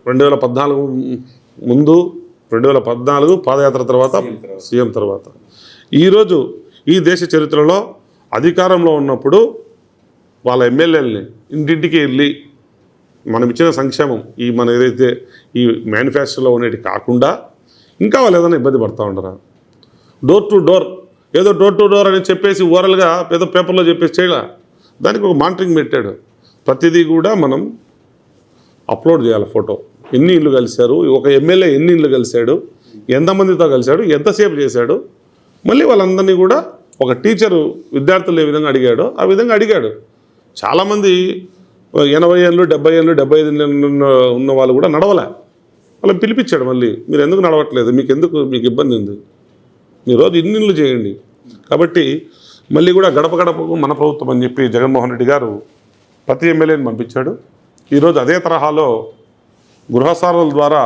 2014 ముందు, 2014 పాదయాత్ర తర్వాత, సీఎం తర్వాత, ఈరోజు ఈ దేశ చరిత్రలో అధికారంలో ఉన్నప్పుడు వాళ్ళ ఎమ్మెల్యేలని ఇంటింటికి వెళ్ళి మనం ఇచ్చిన సంక్షేమం ఈ మన ఏదైతే ఈ మేనిఫెస్టోలో ఉండేటి కాకుండా ఇంకా వాళ్ళు ఏదైనా ఇబ్బంది పడుతూ ఉండరా? డోర్ టు డోర్ ఏదో డోర్ టు డోర్ అని చెప్పేసి ఓరల్గా ఏదో పేపర్లో చెప్పేసి చేయలే. దానికి ఒక మానిటరింగ్ పెట్టాడు. ప్రతిదీ కూడా మనం అప్లోడ్ చేయాలి. ఫోటో ఎన్ని ఇళ్ళు కలిశారు, ఒక ఎమ్మెల్యే ఎన్ని ఇళ్ళు కలిశాడు, ఎంతమందితో కలిశాడు, ఎంతసేపు చేశాడు, మళ్ళీ వాళ్ళందరినీ కూడా ఒక టీచరు విద్యార్థులు ఏ విధంగా అడిగాడో ఆ విధంగా అడిగాడు. చాలామంది 80 ఏళ్ళు 70 ఏళ్ళు 75 ఏళ్ళు ఉన్న వాళ్ళు కూడా నడవలే. వాళ్ళని పిలిపించాడు. మళ్ళీ మీరు ఎందుకు నడవట్లేదు, మీకు ఇబ్బంది ఉంది, మీరు రోజు ఇన్నిళ్ళు చేయండి. కాబట్టి మళ్ళీ కూడా గడప గడపకు మన ప్రభుత్వం అని చెప్పి జగన్మోహన్ రెడ్డి గారు ప్రతి ఎమ్మెల్యేని పంపించాడు. ఈరోజు అదే తరహాలో గృహసారాల ద్వారా